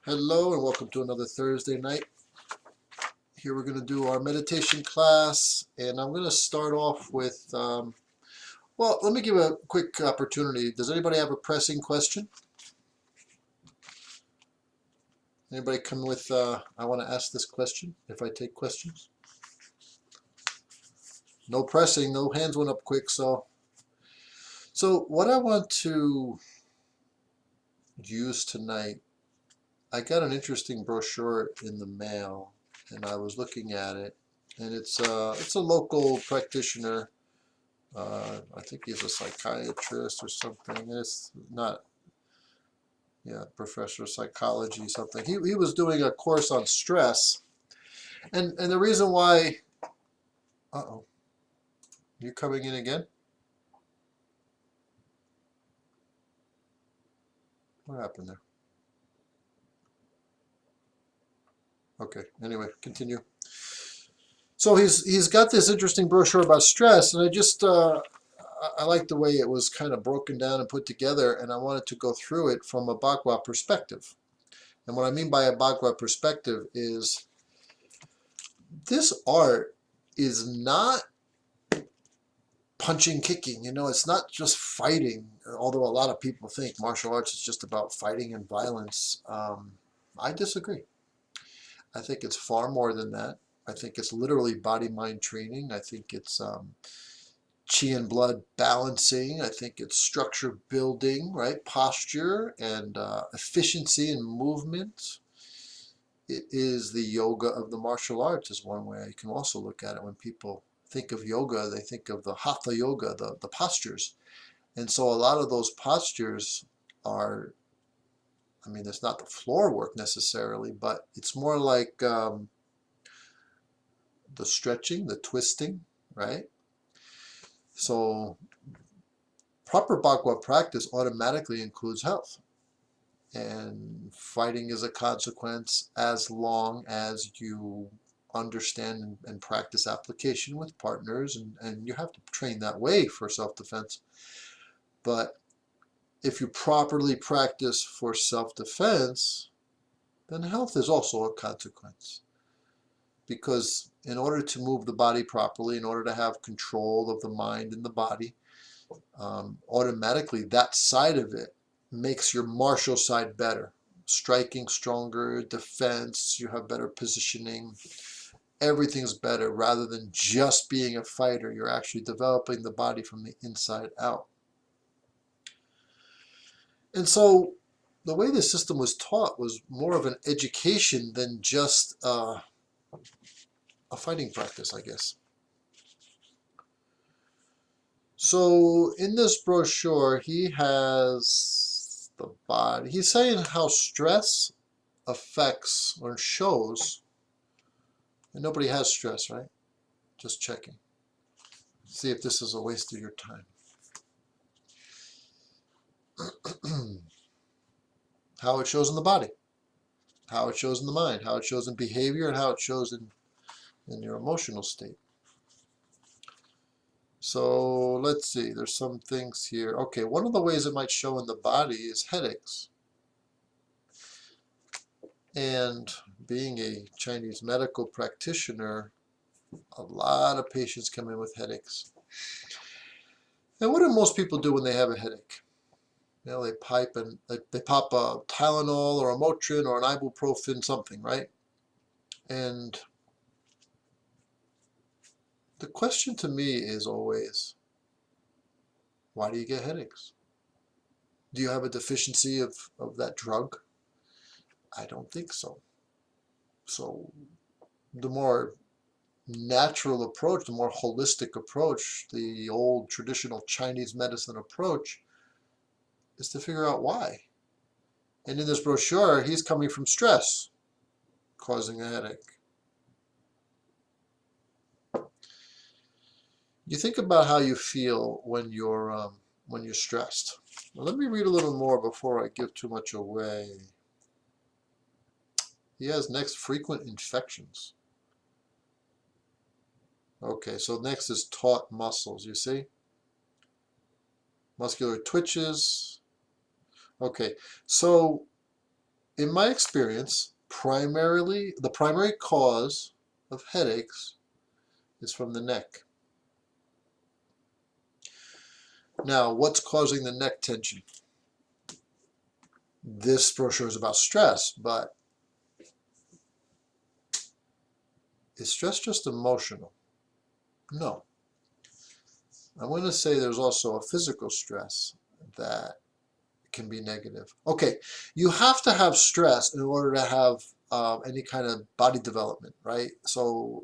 Hello and welcome to another Thursday night. Here we're going to do our meditation class, and I'm going to start off with, well, let me give a quick opportunity. Does anybody have a pressing question? Anybody come with, I want to ask this question, if I take questions? No pressing, no hands went up quick, so what I want to use tonight, I got an interesting brochure in the mail, and I was looking at it, and it's a local practitioner. I think he's a psychiatrist or something. It's not, yeah, professor of psychology, something. He was doing a course on stress, and the reason why, uh-oh, you're coming in again? What happened there? Okay, anyway, continue. So he's got this interesting brochure about stress, and I like the way it was kind of broken down and put together, and I wanted to go through it from a Bagua perspective. And what I mean by a Bagua perspective is this art is not punching, kicking. You know, it's not just fighting, although a lot of people think martial arts is just about fighting and violence. I disagree. I think it's far more than that. I think it's literally body-mind training. I think it's chi and blood balancing. I think it's structure building, right? Posture and efficiency and movement. It is the yoga of the martial arts is one way you can also look at it. When people think of yoga, they think of the hatha yoga, the postures. And so a lot of those postures are, I mean, it's not the floor work necessarily, but it's more like the stretching, the twisting, right? So proper Bagua practice automatically includes health. And fighting is a consequence as long as you understand and practice application with partners, and you have to train that way for self-defense. But if you properly practice for self-defense, then health is also a consequence. Because in order to move the body properly, in order to have control of the mind and the body, automatically that side of it makes your martial side better. Striking stronger, defense, you have better positioning. Everything's better rather than just being a fighter. You're actually developing the body from the inside out. And so the way the system was taught was more of an education than just a fighting practice, I guess. So in this brochure, he has the body. He's saying how stress affects or shows, and nobody has stress, right? Just checking. See if this is a waste of your time. How it shows in the body, how it shows in the mind, how it shows in behavior, and how it shows in your emotional state. So let's see, there's some things here. Okay, one of the ways it might show in the body is headaches. And being a Chinese medical practitioner, a lot of patients come in with headaches. And what do most people do when they have a headache? You know, they pop a Tylenol or a Motrin or an ibuprofen, something, right? And the question to me is always, why do you get headaches? Do you have a deficiency of that drug? I don't think so. So the more natural approach, the more holistic approach, the old traditional Chinese medicine approach, is to figure out why. And in this brochure, he's coming from stress, causing a headache. You think about how you feel when you're stressed. Well, let me read a little more before I give too much away. He has next frequent infections. Okay, so next is taut muscles, you see? Muscular twitches. Okay, so in my experience, the primary cause of headaches is from the neck. Now, what's causing the neck tension? This brochure is about stress, but is stress just emotional? No. I'm going to say there's also a physical stress that can be negative. Okay, you have to have stress in order to have any kind of body development, right? So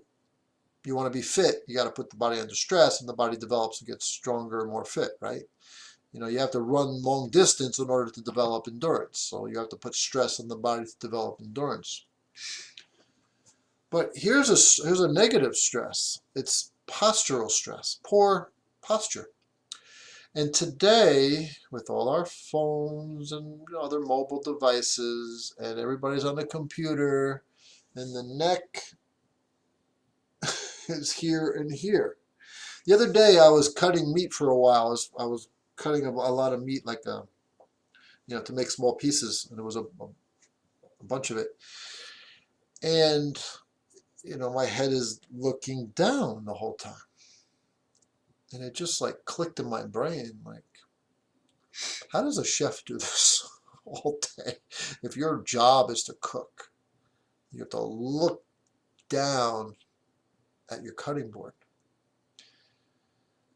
you want to be fit, you got to put the body under stress, and the body develops and gets stronger and more fit, right? You know, you have to run long distance in order to develop endurance. So you have to put stress on the body to develop endurance. But here's a negative stress. It's postural stress, poor posture. And today, with all our phones and other mobile devices, and everybody's on the computer, and the neck is here and here. The other day, I was cutting meat for a while. I was cutting a lot of meat, like to make small pieces, and there was a bunch of it. And my head is looking down the whole time, and it just like clicked in my brain, like, how does a chef do this all day? If your job is to cook, you have to look down at your cutting board.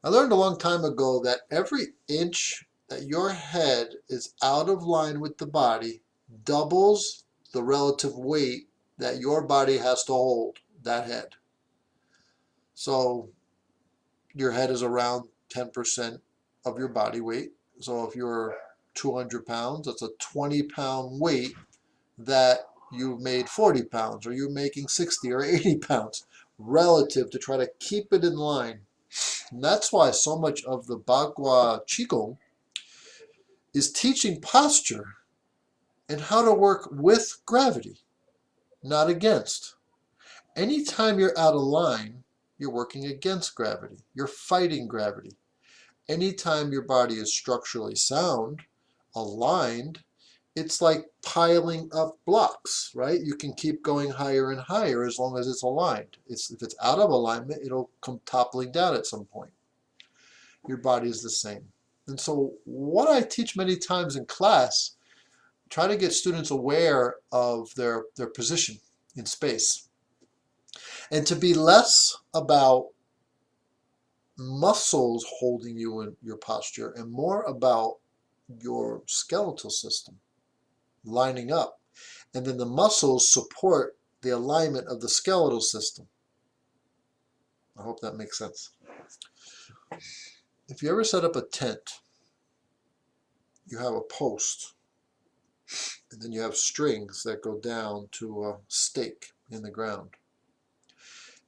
I learned a long time ago that every inch that your head is out of line with the body doubles the relative weight that your body has to hold that head. So your head is around 10% of your body weight. So if you're 200 pounds, that's a 20-pound weight that you've made 40 pounds, or you're making 60 or 80 pounds relative to try to keep it in line. And that's why so much of the Bagua Zhang is teaching posture and how to work with gravity, not against. Anytime you're out of line, you're working against gravity. You're fighting gravity. Anytime your body is structurally sound, aligned, it's like piling up blocks, right? You can keep going higher and higher as long as it's aligned. If it's out of alignment, it'll come toppling down at some point. Your body is the same. And so what I teach many times in class, try to get students aware of their position in space, and to be less about muscles holding you in your posture and more about your skeletal system lining up. And then the muscles support the alignment of the skeletal system. I hope that makes sense. If you ever set up a tent, you have a post, and then you have strings that go down to a stake in the ground.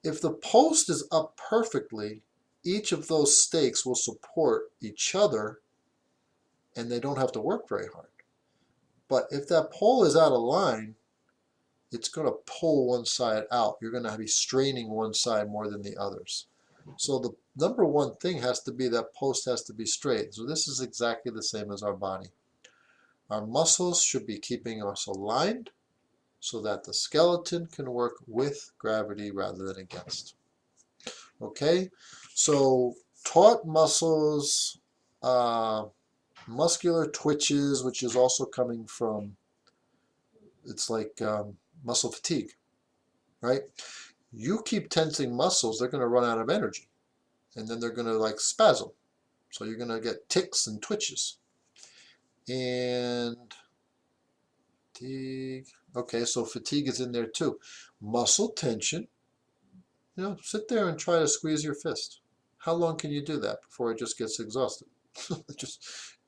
If the post is up perfectly, each of those stakes will support each other, and they don't have to work very hard. But if that pole is out of line, it's going to pull one side out. You're going to be straining one side more than the others. So the number one thing has to be that post has to be straight. So this is exactly the same as our body. Our muscles should be keeping us aligned so that the skeleton can work with gravity rather than against. Okay, so taut muscles, muscular twitches, which is also coming from, it's like muscle fatigue, right? You keep tensing muscles, they're going to run out of energy, and then they're going to like spasm. So you're going to get tics and twitches. And fatigue. Okay, so fatigue is in there too. Muscle tension. Sit there and try to squeeze your fist. How long can you do that before it just gets exhausted?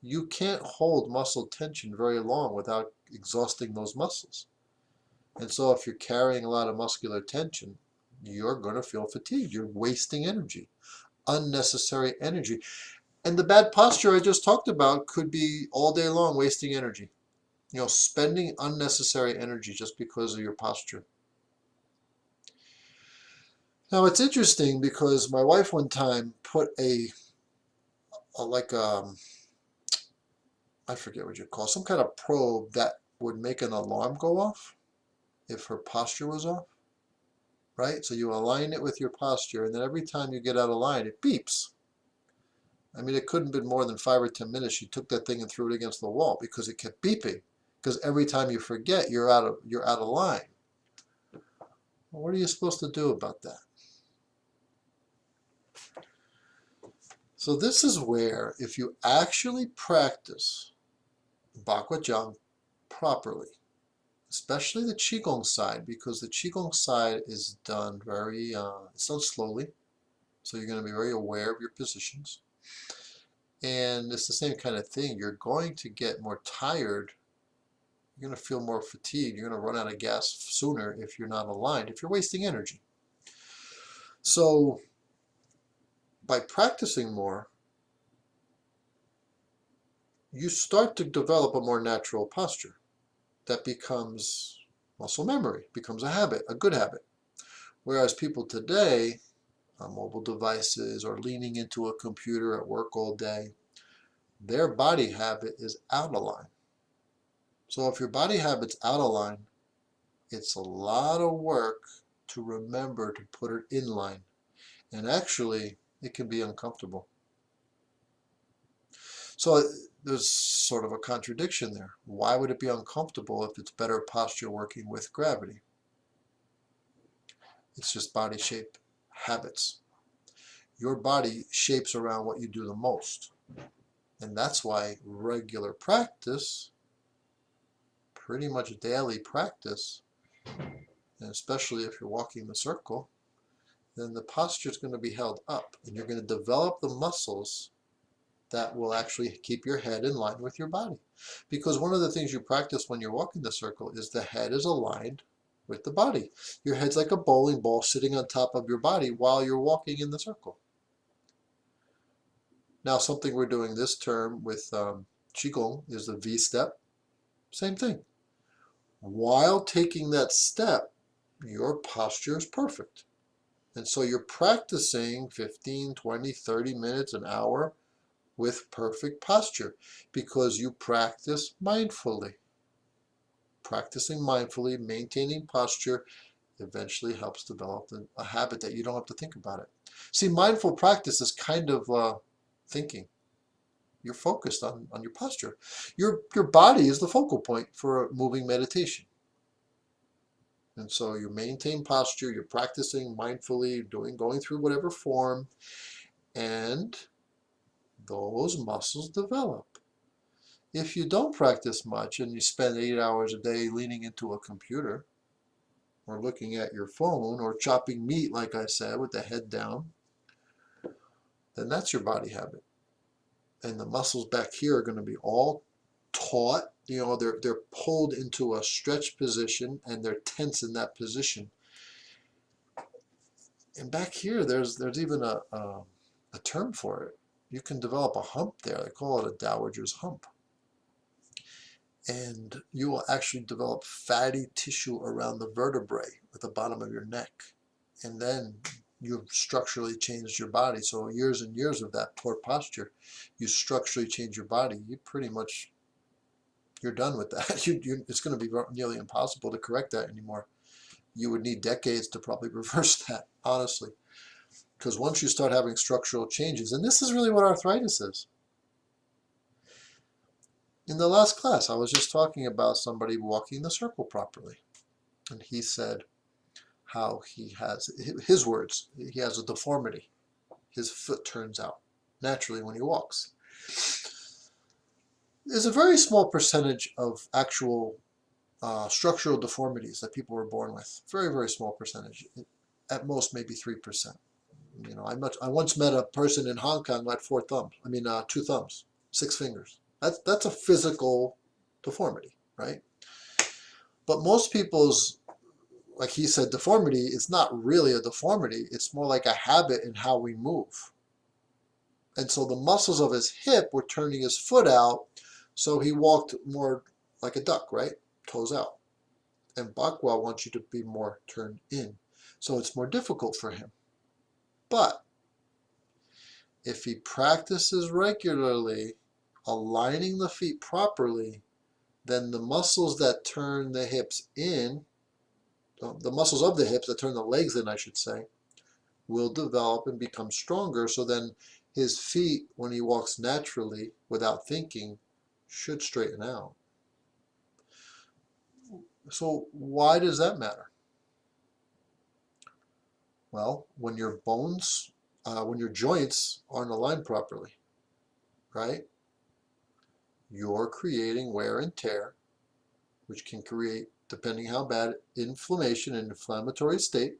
You can't hold muscle tension very long without exhausting those muscles. And so if you're carrying a lot of muscular tension, you're going to feel fatigued. You're wasting energy, unnecessary energy. And the bad posture I just talked about could be all day long wasting energy. Spending unnecessary energy just because of your posture. Now it's interesting because my wife one time put I forget what you call it, some kind of probe that would make an alarm go off if her posture was off, right? So you align it with your posture, and then every time you get out of line, it beeps. I mean, it couldn't have been more than 5 or 10 minutes. She took that thing and threw it against the wall because it kept beeping. Because every time you forget, you're out of line. Well, what are you supposed to do about that? So this is where, if you actually practice Bagua Zhang properly, especially the Qigong side, because the Qigong side is done it's done slowly, so you're going to be very aware of your positions. And it's the same kind of thing. You're going to get more tired. You're going to feel more fatigued. You're going to run out of gas sooner if you're not aligned, if you're wasting energy. So by practicing more, you start to develop a more natural posture that becomes muscle memory, becomes a habit, a good habit. Whereas people today, on mobile devices or leaning into a computer at work all day, their body habit is out of line. So if your body habit's out of line, it's a lot of work to remember to put it in line. And actually, it can be uncomfortable. So there's sort of a contradiction there. Why would it be uncomfortable if it's better posture working with gravity? It's just body shape habits. Your body shapes around what you do the most. And that's why regular practice, pretty much daily practice, and especially if you're walking the circle, then the posture is going to be held up. And you're going to develop the muscles that will actually keep your head in line with your body. Because one of the things you practice when you're walking the circle is the head is aligned with the body. Your head's like a bowling ball sitting on top of your body while you're walking in the circle. Now, something we're doing this term with Qigong is the V step. Same thing. While taking that step, your posture is perfect. And so you're practicing 15, 20, 30 minutes, an hour with perfect posture because you practice mindfully. Practicing mindfully, maintaining posture, eventually helps develop a habit that you don't have to think about it. See, mindful practice is kind of thinking. You're focused on your posture. Your body is the focal point for a moving meditation. And so you maintain posture, you're practicing mindfully, going through whatever form, and those muscles develop. If you don't practice much and you spend 8 hours a day leaning into a computer or looking at your phone or chopping meat, like I said, with the head down, then that's your body habit. And the muscles back here are going to be all taut. You know, they're pulled into a stretch position and they're tense in that position. And back here, there's even a term for it. You can develop a hump there. They call it a dowager's hump. And you will actually develop fatty tissue around the vertebrae at the bottom of your neck. And then you've structurally changed your body. So years and years of that poor posture, you structurally change your body. You pretty much, you're done with that. It's going to be nearly impossible to correct that anymore. You would need decades to probably reverse that, honestly. Because once you start having structural changes, and this is really what arthritis is. In the last class, I was just talking about somebody walking the circle properly. And he said how he has, his words, he has a deformity. His foot turns out naturally when he walks. There's a very small percentage of actual structural deformities that people were born with. Very, very small percentage. At most, maybe 3%. You know, I once met a person in Hong Kong who had 2 thumbs, 6 fingers. That's a physical deformity, right? But most people's, like he said, deformity is not really a deformity. It's more like a habit in how we move. And so the muscles of his hip were turning his foot out, so he walked more like a duck, right? Toes out. And Bagua wants you to be more turned in. So it's more difficult for him. But if he practices regularly, aligning the feet properly, then the muscles that turn the hips in, the muscles of the hips that turn the legs in, I should say, will develop and become stronger. So then his feet, when he walks naturally without thinking, should straighten out. So why does that matter? Well, when your bones, when your joints aren't aligned properly, right? You're creating wear and tear, which can create, depending how bad, inflammation and inflammatory state,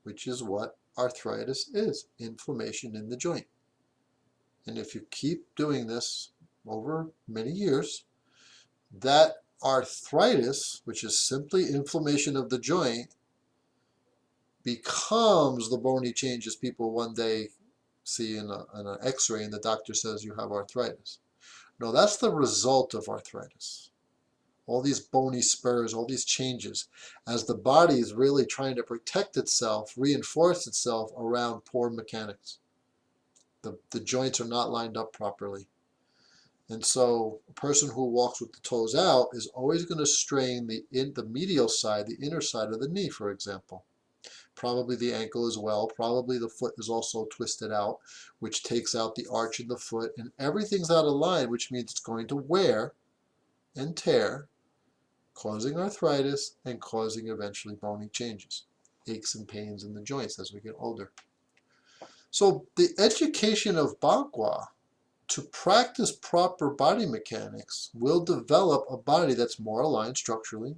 which is what arthritis is, inflammation in the joint. And if you keep doing this over many years, that arthritis, which is simply inflammation of the joint, becomes the bony changes people one day see in an x-ray and the doctor says you have arthritis. No, that's the result of arthritis. All these bony spurs, all these changes, as the body is really trying to protect itself, reinforce itself around poor mechanics. The joints are not lined up properly. And so a person who walks with the toes out is always going to strain the medial side, the inner side of the knee, for example. Probably the ankle as well. Probably the foot is also twisted out, which takes out the arch in the foot. And everything's out of line, which means it's going to wear and tear, causing arthritis and causing eventually bony changes, aches and pains in the joints as we get older. So the education of Bagua to practice proper body mechanics will develop a body that's more aligned structurally,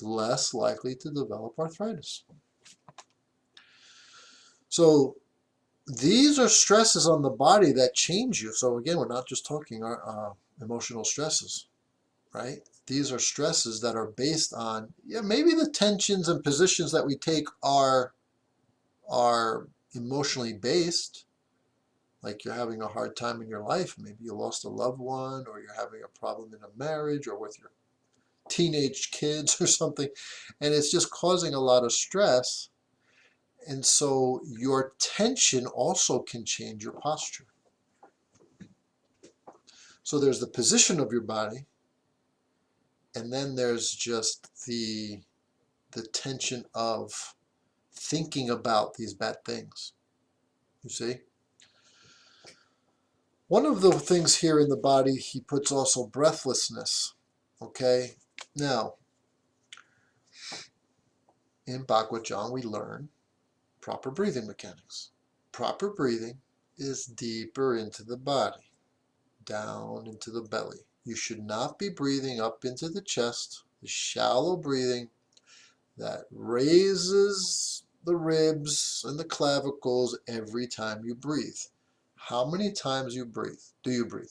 less likely to develop arthritis. So these are stresses on the body that change you. So again, we're not just talking emotional stresses, right? These are stresses that are based on, yeah, maybe the tensions and positions that we take are emotionally based. Like you're having a hard time in your life, maybe you lost a loved one, or you're having a problem in a marriage or with your teenage kids or something, and it's just causing a lot of stress. And so your tension also can change your posture. So there's the position of your body, and then there's just the tension of thinking about these bad things. You see? One of the things here in the body, he puts also breathlessness. Okay? Now, in Bagua Zhang, we learn proper breathing mechanics. Proper breathing is deeper into the body, down into the belly. You should not be breathing up into the chest, the shallow breathing that raises the ribs and the clavicles every time you breathe. How many times do you breathe?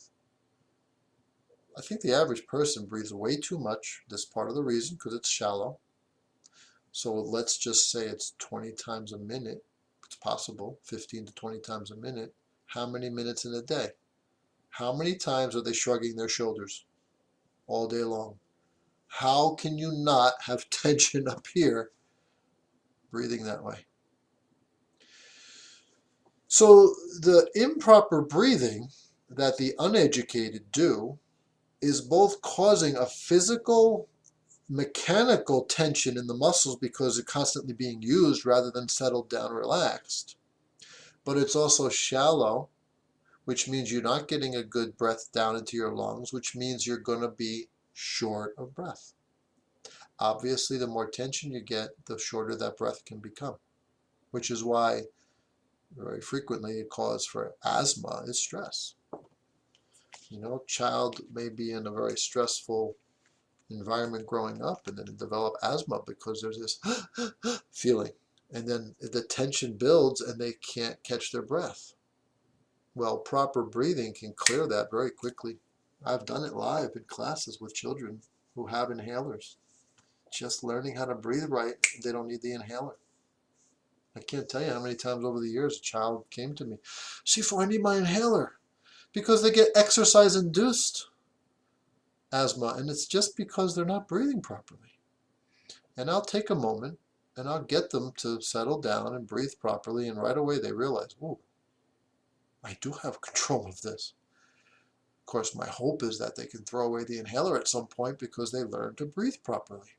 I think the average person breathes way too much. That's part of the reason, because it's shallow. So let's just say it's 20 times a minute. It's possible, 15 to 20 times a minute. How many minutes in a day? How many times are they shrugging their shoulders all day long? How can you not have tension up here breathing that way? So the improper breathing that the uneducated do is both causing a physical, mechanical tension in the muscles because they're constantly being used rather than settled down, relaxed. But it's also shallow, which means you're not getting a good breath down into your lungs, which means you're going to be short of breath. Obviously, the more tension you get, the shorter that breath can become, which is why very frequently a cause for asthma is stress. You know, a child may be in a very stressful environment growing up and then develop asthma because there's this feeling, and then the tension builds and they can't catch their breath. Well, proper breathing can clear that very quickly. I've done it live in classes with children who have inhalers. Just learning how to breathe right, they don't need the inhaler. I can't tell you how many times over the years a child came to me, Sifu, I need my inhaler, because they get exercise-induced asthma, and it's just because they're not breathing properly. And I'll take a moment and I'll get them to settle down and breathe properly, and right away they realize, oh, I do have control of this. course, my hope is that they can throw away the inhaler at some point because they learn to breathe properly.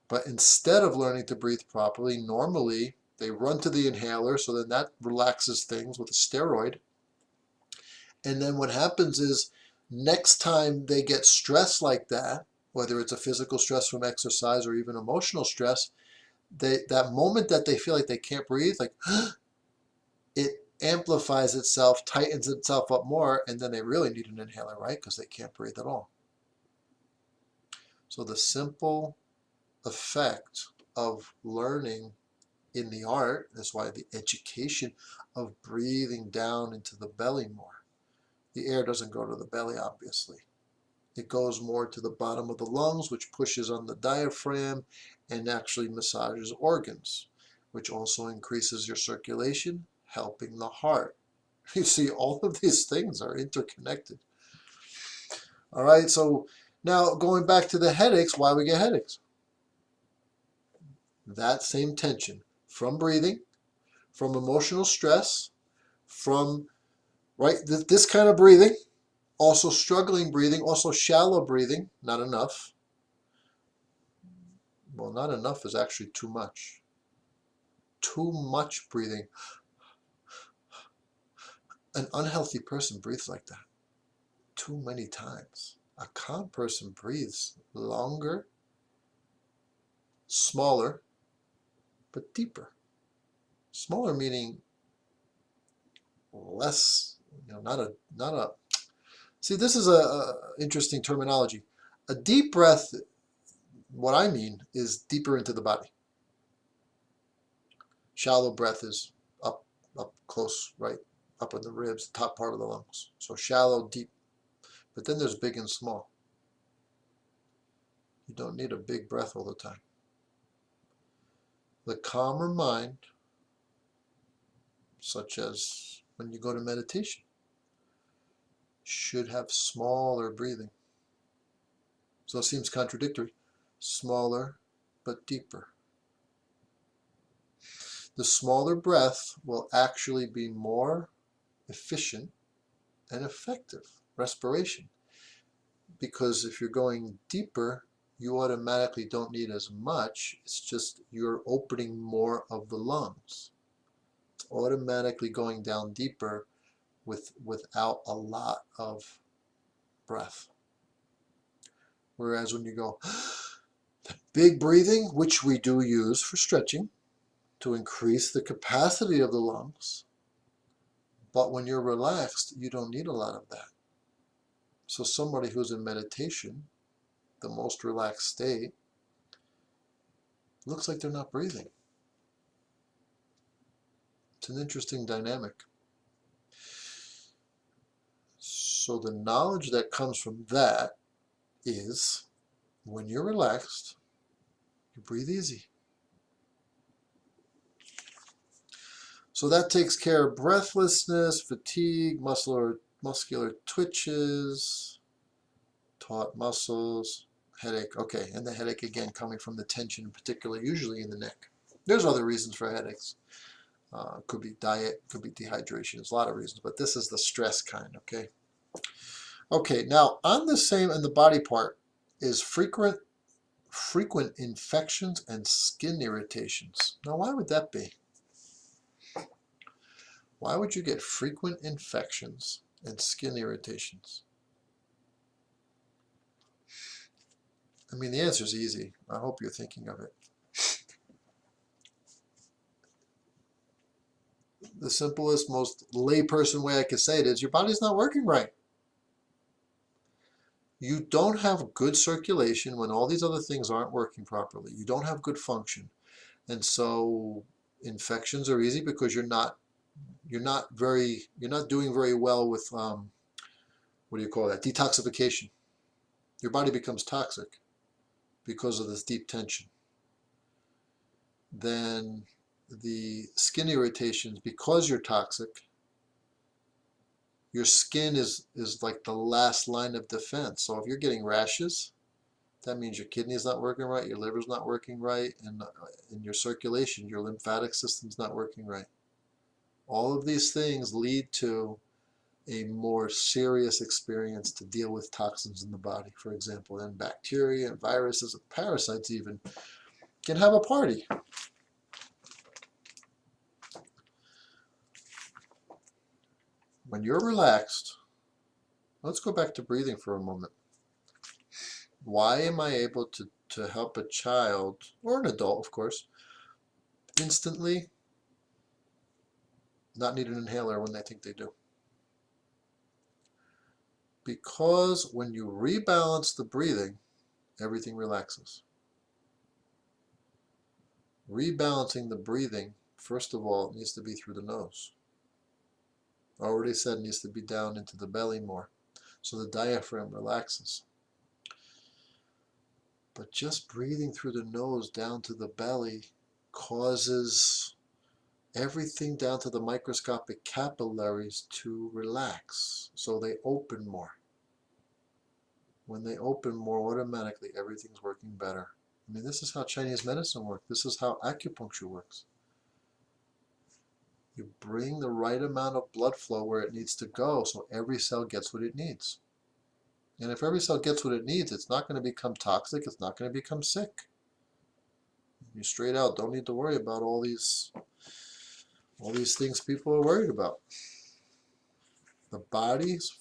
But instead of learning to breathe properly, normally they run to the inhaler, so then that relaxes things with a steroid. And then what happens is next time they get stressed like that, whether it's a physical stress from exercise or even emotional stress, that moment that they feel like they can't breathe, like it amplifies itself, tightens itself up more, and then they really need an inhaler, right? Because they can't breathe at all. So the simple effect of learning in the art, that's why the education of breathing down into the belly more. The air doesn't go to the belly, obviously. It goes more to the bottom of the lungs, which pushes on the diaphragm and actually massages organs, which also increases your circulation, helping the heart. You see, all of these things are interconnected. All right, so now going back to the headaches, why we get headaches? That same tension from breathing, from emotional stress, from this kind of breathing, also struggling breathing, also shallow breathing, not enough. Well, not enough is actually too much. Too much breathing. An unhealthy person breathes like that too many times. A calm person breathes longer, smaller, but deeper. Smaller meaning less, not a. See, this is a interesting terminology. A deep breath, what I mean, is deeper into the body. Shallow breath is up close, right, up in the ribs, the top part of the lungs. So shallow, deep. But then there's big and small. You don't need a big breath all the time. The calmer mind, such as when you go to meditation, should have smaller breathing. So it seems contradictory. Smaller, but deeper. The smaller breath will actually be more efficient and effective respiration. Because if you're going deeper, you automatically don't need as much. It's just you're opening more of the lungs. It's automatically going down deeper without a lot of breath. Whereas when you go big breathing, which we do use for stretching to increase the capacity of the lungs, but when you're relaxed, you don't need a lot of that. So somebody who's in meditation, the most relaxed state, looks like they're not breathing. It's an interesting dynamic. So the knowledge that comes from that is when you're relaxed, you breathe easy. So that takes care of breathlessness, fatigue, muscular twitches, taut muscles, headache. Okay, and the headache again coming from the tension, particularly usually in the neck. There's other reasons for headaches. Could be diet, could be dehydration. There's a lot of reasons, but this is the stress kind, okay? Okay, now on the same in the body part is frequent infections and skin irritations. Now, why would that be? Why would you get frequent infections and skin irritations? I mean, the answer is easy. I hope you're thinking of it. The simplest, most layperson way I could say it is your body's not working right. You don't have good circulation when all these other things aren't working properly. You don't have good function. And so infections are easy because you're not doing very well with what do you call that? Detoxification. Your body becomes toxic because of this deep tension. Then the skin irritations, because you're toxic, your skin is like the last line of defense. So if you're getting rashes, that means your kidney's not working right, your liver's not working right, and in your circulation, your lymphatic system's not working right. All of these things lead to a more serious experience to deal with toxins in the body, for example, and bacteria and viruses and parasites even can have a party. When you're relaxed, let's go back to breathing for a moment. Why am I able to help a child, or an adult, of course, instantly not need an inhaler when they think they do? Because when you rebalance the breathing, everything relaxes. Rebalancing the breathing, first of all, it needs to be through the nose. I already said it needs to be down into the belly more, so the diaphragm relaxes. But just breathing through the nose down to the belly causes everything down to the microscopic capillaries to relax, so they open more. When they open more, automatically everything's working better. I mean, this is how Chinese medicine works. This is how acupuncture works. You bring the right amount of blood flow where it needs to go, so every cell gets what it needs. And if every cell gets what it needs, it's not going to become toxic, it's not going to become sick. You straight out don't need to worry about all these things people are worried about. The body's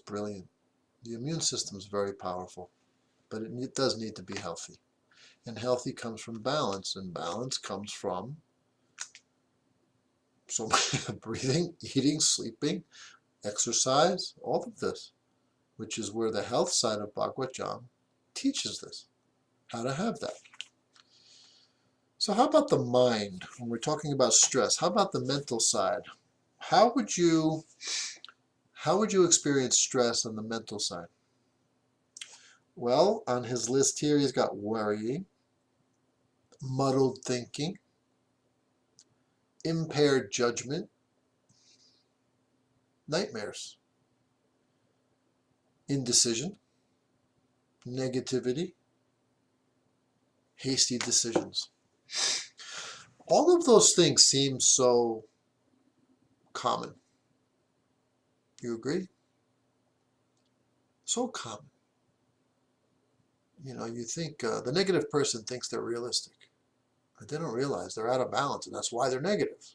brilliant. The immune system is very powerful, but it does need to be healthy. And healthy comes from balance, and balance comes from breathing, eating, sleeping, exercise, all of this, which is where the health side of Bagua Zhang teaches this, how to have that. So how about the mind? When we're talking about stress, how about the mental side? How would you experience stress on the mental side? Well, on his list here, he's got worrying, muddled thinking, impaired judgment, nightmares, indecision, negativity, hasty decisions. All of those things seem so common. You agree? So common. You know, you think the negative person thinks they're realistic, but they don't realize they're out of balance, and that's why they're negative.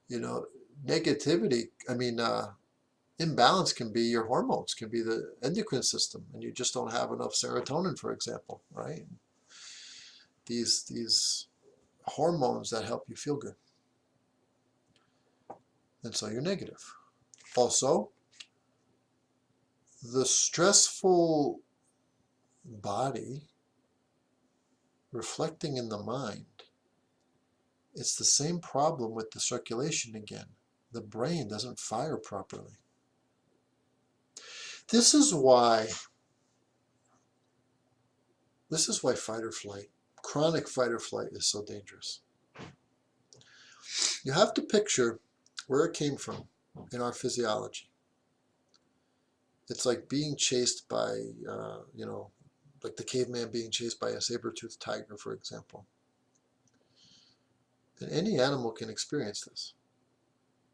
You know, negativity, imbalance can be your hormones, can be the endocrine system, and you just don't have enough serotonin, for example, right? These hormones that help you feel good. And so you're negative. Also, the stressful body reflecting in the mind, it's the same problem with the circulation again. The brain doesn't fire properly. This is why fight or flight, chronic fight or flight is so dangerous. You have to picture where it came from in our physiology. It's like being chased by, like the caveman being chased by a saber-toothed tiger, for example. And any animal can experience this.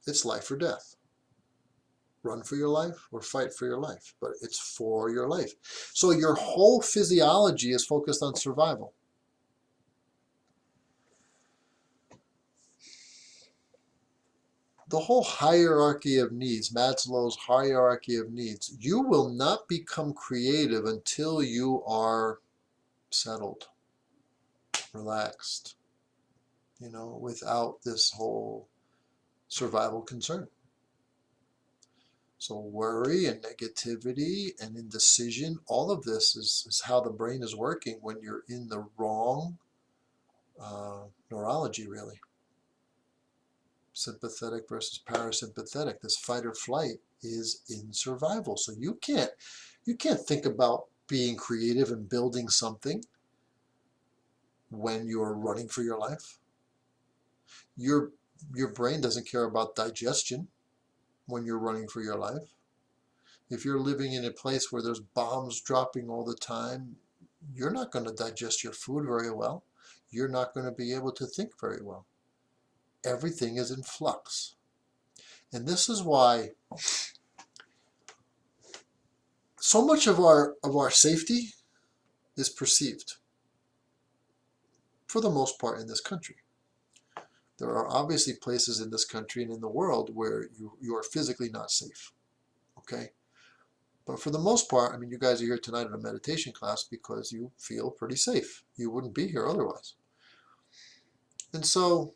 It's life or death. Run for your life or fight for your life, but it's for your life. So your whole physiology is focused on survival. The whole hierarchy of needs, Maslow's hierarchy of needs, you will not become creative until you are settled, relaxed, without this whole survival concern. So worry and negativity and indecision, all of this is how the brain is working when you're in the wrong neurology, really. Sympathetic versus parasympathetic. This fight or flight is in survival. So you can't think about being creative and building something when you're running for your life. Your brain doesn't care about digestion when you're running for your life. If you're living in a place where there's bombs dropping all the time, you're not going to digest your food very well. You're not going to be able to think very well. Everything is in flux. And this is why so much of our safety is perceived, for the most part, in this country. There are obviously places in this country and in the world where you are physically not safe, okay? But for the most part, I mean, you guys are here tonight at a meditation class because you feel pretty safe. You wouldn't be here otherwise. And so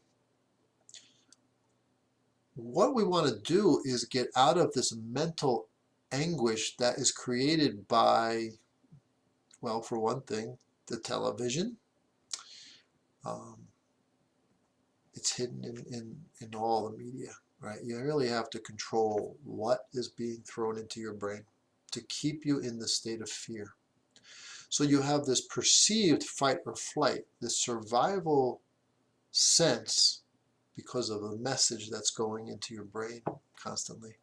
what we want to do is get out of this mental anguish that is created by, well, for one thing, the television. It's hidden in all the media, right? You really have to control what is being thrown into your brain to keep you in the state of fear. So you have this perceived fight or flight, this survival sense because of the message that's going into your brain constantly.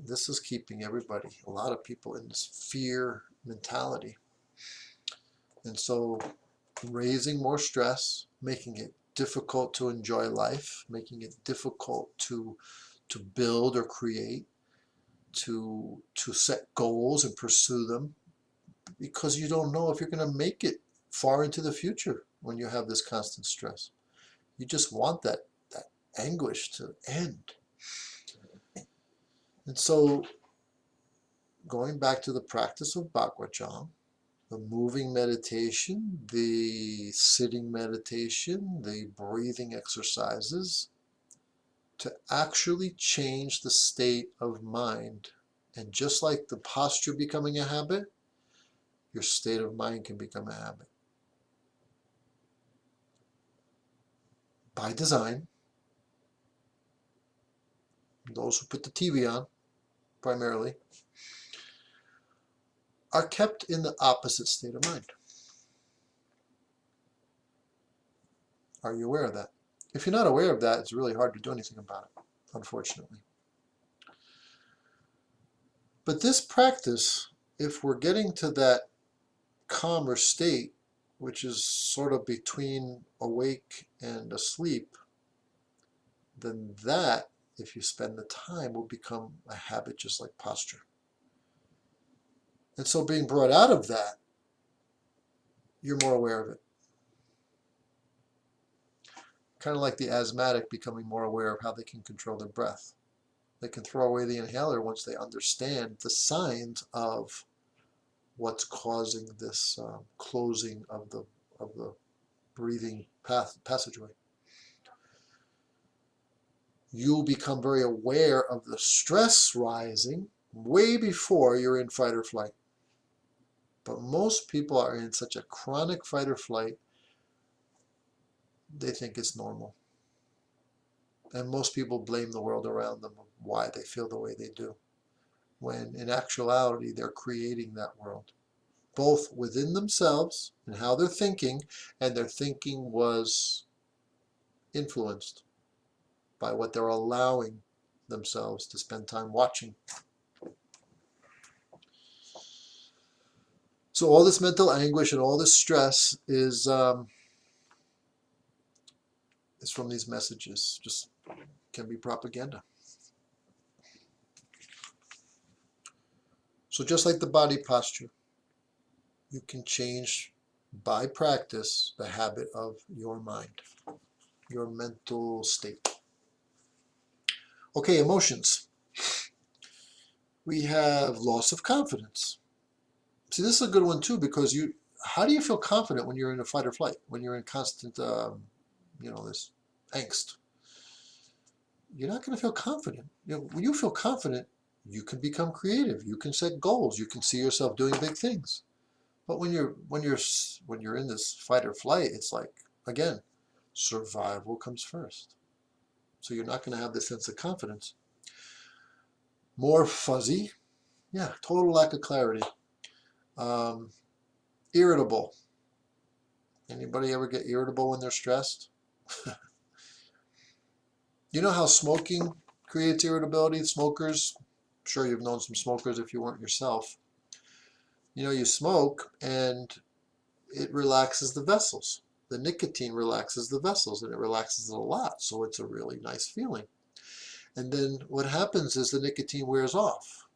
This is keeping everybody, a lot of people, in this fear mentality. And so raising more stress, making it difficult to enjoy life, making it difficult to build or create, to set goals and pursue them, because you don't know if you're going to make it far into the future when you have this constant stress. You just want that anguish to end. And so going back to the practice of Bagua Zhang, the moving meditation, the sitting meditation, the breathing exercises, to actually change the state of mind. And just like the posture becoming a habit, your state of mind can become a habit. By design, those who put the TV on, primarily, are kept in the opposite state of mind. Are you aware of that? If you're not aware of that, it's really hard to do anything about it, unfortunately. But this practice, if we're getting to that calmer state, which is sort of between awake and asleep, then that, if you spend the time, will become a habit just like posture. And so being brought out of that, you're more aware of it. Kind of like the asthmatic becoming more aware of how they can control their breath. They can throw away the inhaler once they understand the signs of what's causing this closing of the breathing passageway. You'll become very aware of the stress rising way before you're in fight or flight. But most people are in such a chronic fight or flight, they think it's normal. And most people blame the world around them of why they feel the way they do, when in actuality they're creating that world, both within themselves and how they're thinking, and their thinking was influenced by what they're allowing themselves to spend time watching. So all this mental anguish and all this stress is from these messages. Just can be propaganda. So just like the body posture, you can change by practice the habit of your mind, your mental state. Okay, emotions. We have loss of confidence. See, this is a good one too, because how do you feel confident when you're in a fight or flight, when you're in constant, this angst? You're not going to feel confident. When you feel confident, you can become creative. You can set goals. You can see yourself doing big things. But when you're in this fight or flight, it's like, again, survival comes first. So you're not going to have this sense of confidence. More fuzzy, yeah, total lack of clarity. Irritable. Anybody ever get irritable when they're stressed? You know how smoking creates irritability? Smokers, I'm sure you've known some smokers if you weren't yourself. You smoke and it relaxes the vessels. The nicotine relaxes the vessels, and it relaxes it a lot, so it's a really nice feeling. And then what happens is the nicotine wears off.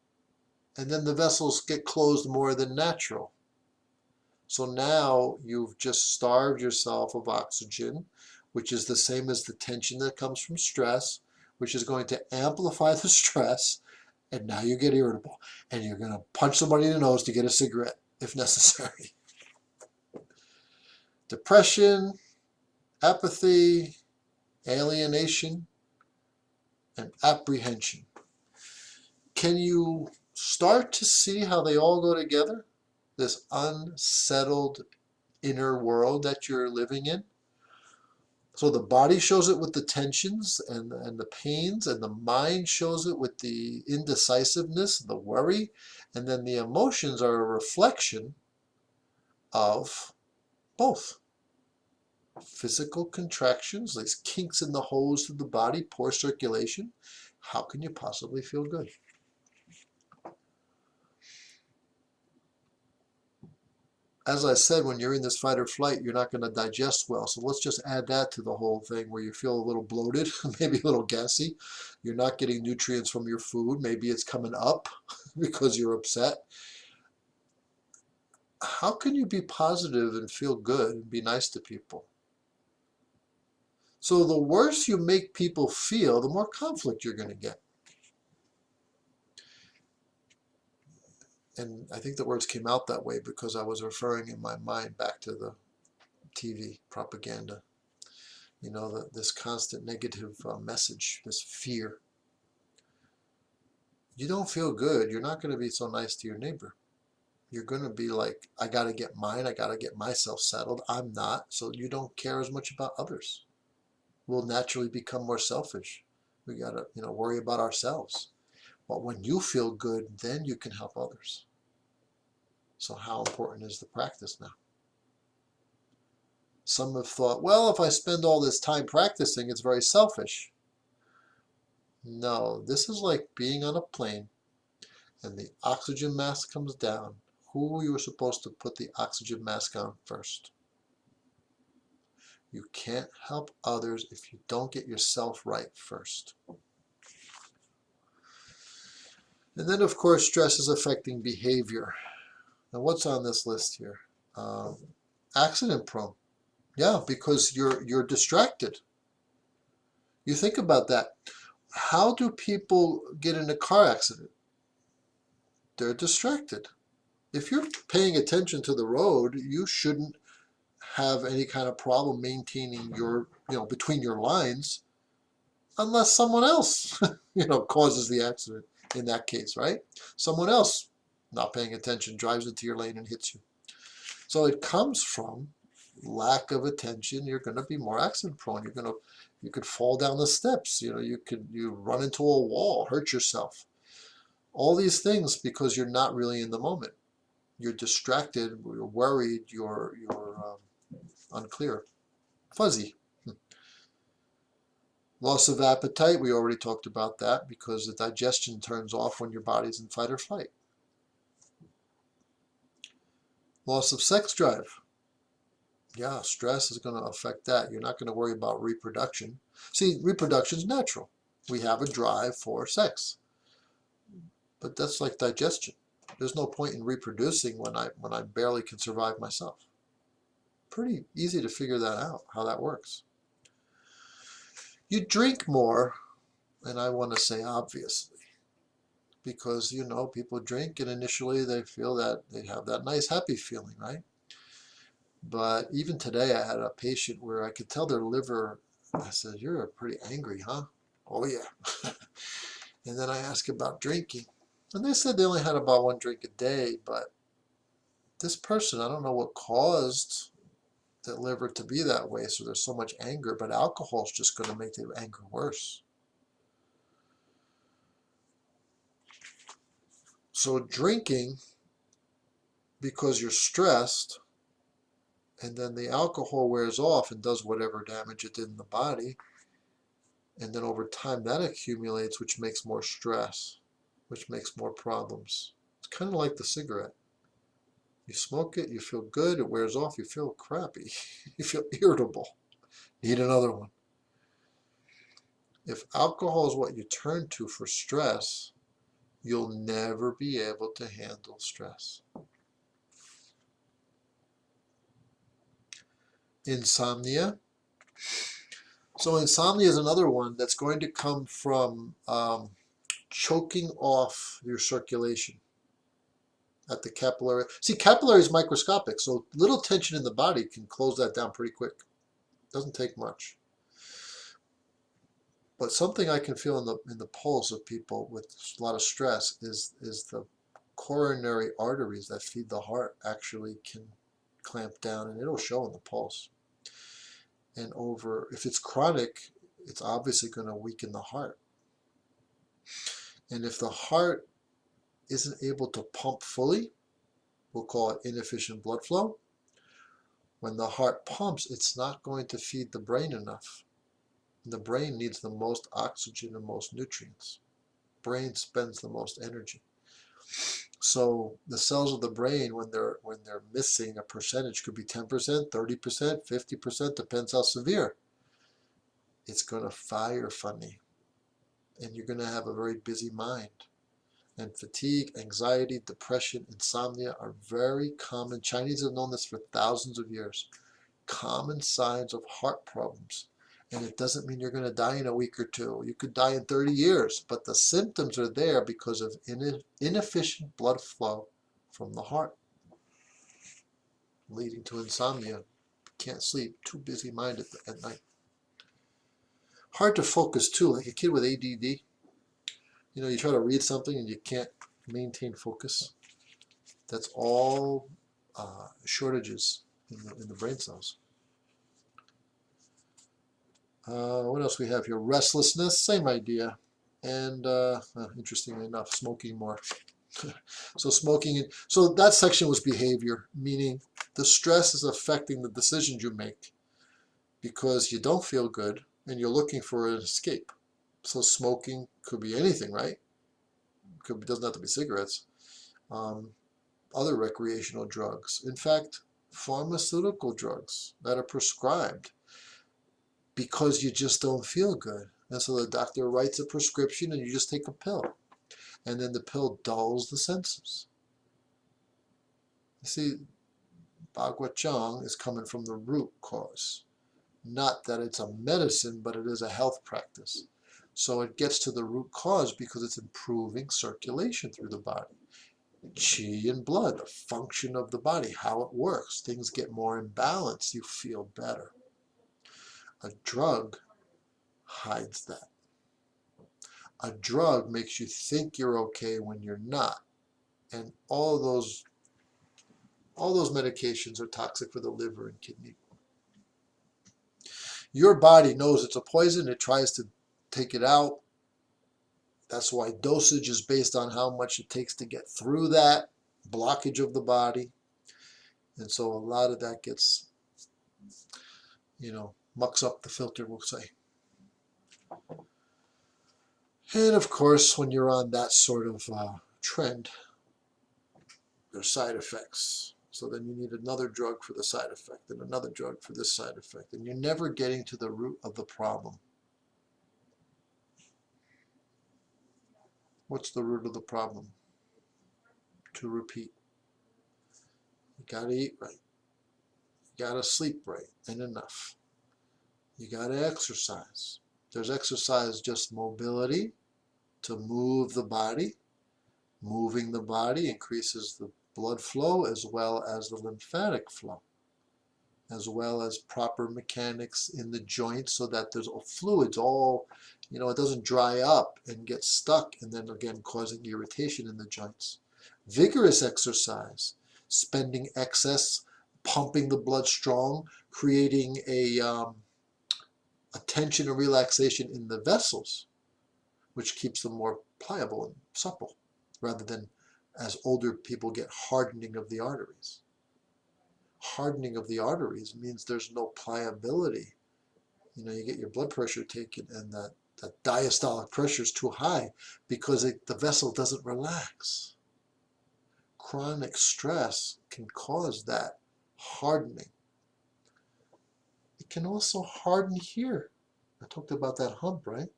And then the vessels get closed more than natural. So now you've just starved yourself of oxygen, which is the same as the tension that comes from stress, which is going to amplify the stress. And now you get irritable. And you're going to punch somebody in the nose to get a cigarette if necessary. Depression, apathy, alienation, and apprehension. Can you start to see how they all go together? This unsettled inner world that you're living in. So the body shows it with the tensions and the pains, and the mind shows it with the indecisiveness, the worry, and then the emotions are a reflection of both. Physical contractions, these kinks in the hose of the body, poor circulation. How can you possibly feel good? As I said, when you're in this fight or flight, you're not going to digest well. So let's just add that to the whole thing where you feel a little bloated, maybe a little gassy. You're not getting nutrients from your food. Maybe it's coming up because you're upset. How can you be positive and feel good and be nice to people? So the worse you make people feel, the more conflict you're going to get. And I think the words came out that way because I was referring in my mind back to the TV propaganda. You know, this constant negative message, this fear. You don't feel good, you're not going to be so nice to your neighbor. You're going to be like, I got to get mine, I got to get myself settled. I'm not, so you don't care as much about others. We'll naturally become more selfish. We got to, worry about ourselves. But when you feel good, then you can help others. So how important is the practice now? Some have thought, well, if I spend all this time practicing, it's very selfish. No, this is like being on a plane and the oxygen mask comes down. Who are you supposed to put the oxygen mask on first? You can't help others if you don't get yourself right first. And then, of course, stress is affecting behavior. Now, what's on this list here? Accident prone. Yeah, because you're distracted. You think about that. How do people get in a car accident? They're distracted. If you're paying attention to the road, you shouldn't have any kind of problem maintaining your, between your lines, unless someone else, causes the accident in that case, right? Someone else not paying attention drives into your lane and hits you. So it comes from lack of attention. You're going to be more accident prone. You could fall down the steps. You run into a wall, hurt yourself. All these things because you're not really in the moment. You're distracted. You're worried. You're unclear, fuzzy. Loss of appetite. We already talked about that because the digestion turns off when your body's in fight or flight. Loss of sex drive. Yeah, stress is going to affect that. You're not going to worry about reproduction. See, reproduction is natural. We have a drive for sex. But that's like digestion. There's no point in reproducing when I barely can survive myself. Pretty easy to figure that out, how that works. You drink more, and I want to say obviously, because, people drink and initially they feel that they have that nice happy feeling, right? But even today I had a patient where I could tell their liver, I said, you're pretty angry, huh? Oh yeah. And then I asked about drinking. And they said they only had about 1 drink a day, but this person, I don't know what caused the liver to be that way, so there's so much anger, but alcohol is just going to make the anger worse. So drinking, because you're stressed, and then the alcohol wears off and does whatever damage it did in the body, and then over time that accumulates, which makes more stress, which makes more problems. It's kind of like the cigarette. You smoke it, you feel good, it wears off, you feel crappy. You feel irritable. Need another one. If alcohol is what you turn to for stress, you'll never be able to handle stress. Insomnia. So insomnia is another one that's going to come from choking off your circulation at the capillary. See, capillary is microscopic, so little tension in the body can close that down pretty quick. Doesn't take much. But something I can feel in the pulse of people with a lot of stress is the coronary arteries that feed the heart actually can clamp down, and it'll show in the pulse. And if it's chronic, it's obviously going to weaken the heart. And if the heart isn't able to pump fully, we'll call it inefficient blood flow. When the heart pumps, it's not going to feed the brain enough. The brain needs the most oxygen and most nutrients. Brain spends the most energy. So the cells of the brain, when they're missing a percentage, could be 10%, 30%, 50%, depends how severe. It's going to fire funny, and you're going to have a very busy mind. And fatigue, anxiety, depression, insomnia are very common. Chinese have known this for thousands of years. Common signs of heart problems. And it doesn't mean you're going to die in a week or two. You could die in 30 years, but the symptoms are there because of inefficient blood flow from the heart, leading to insomnia. Can't sleep, too busy-minded at night. Hard to focus too, like a kid with ADD. You know, you try to read something and you can't maintain focus. That's all shortages in the brain cells. What else we have here? Restlessness, same idea. And interestingly enough, smoking more. So smoking, so that section was behavior, meaning the stress is affecting the decisions you make because you don't feel good and you're looking for an escape. So smoking could be anything, right? Doesn't have to be cigarettes. Other recreational drugs. In fact, pharmaceutical drugs that are prescribed because you just don't feel good. And so the doctor writes a prescription and you just take a pill. And then the pill dulls the senses. You see, Bagua Zhang is coming from the root cause. Not that it's a medicine, but it is a health practice. So it gets to the root cause because it's improving circulation through the body. Qi and blood, the function of the body, how it works. Things get more in balance, you feel better. A drug hides that. A drug makes you think you're okay when you're not. And all those medications are toxic for the liver and kidney. Your body knows it's a poison. It tries to take it out. That's why dosage is based on how much it takes to get through that blockage of the body. And so a lot of that gets, mucks up the filter, we'll say. And of course, when you're on that sort of trend, there's side effects. So then you need another drug for the side effect and another drug for this side effect. And you're never getting to the root of the problem. What's the root of the problem? To repeat. You gotta eat right. You gotta sleep right and enough. You gotta exercise. There's exercise just mobility to move the body. Moving the body increases the blood flow as well as the lymphatic flow, as well as proper mechanics in the joints so that there's fluids all, it doesn't dry up and get stuck and then again causing irritation in the joints. Vigorous exercise, spending excess, pumping the blood strong, creating a tension and relaxation in the vessels, which keeps them more pliable and supple, rather than as older people get hardening of the arteries. Hardening of the arteries means there's no pliability. You get your blood pressure taken and that diastolic pressure is too high because the vessel doesn't relax. Chronic stress can cause that hardening. It can also harden here. I talked about that hump, right?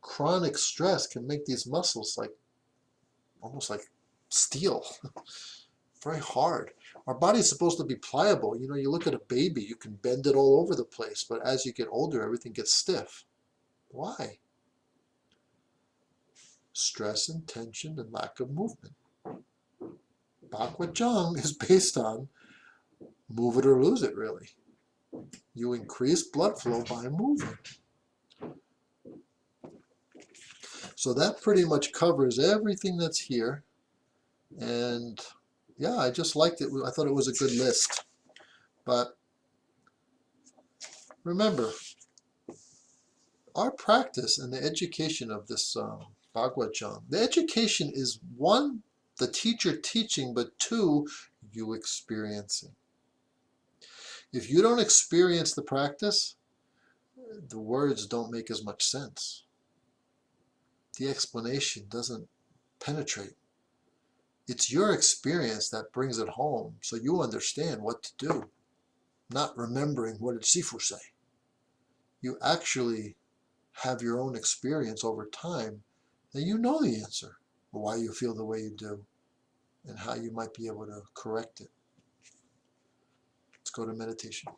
chronic stress can make these muscles like almost like steel, very hard. Our body's supposed to be pliable. You know, you look at a baby, you can bend it all over the place, but as you get older, everything gets stiff. Why? Stress and tension and lack of movement. Bagua Zhang is based on move it or lose it, really. You increase blood flow by moving. So that pretty much covers everything that's here. And yeah, I just liked it. I thought it was a good list. But remember, our practice and the education of this Bagua Zhang, the education is one, the teacher teaching, but two, you experiencing. If you don't experience the practice, the words don't make as much sense. The explanation doesn't penetrate. It's your experience that brings it home, so you understand what to do, not remembering what did Sifu say. You actually have your own experience over time, and you know the answer, why you feel the way you do, and how you might be able to correct it. Let's go to meditation.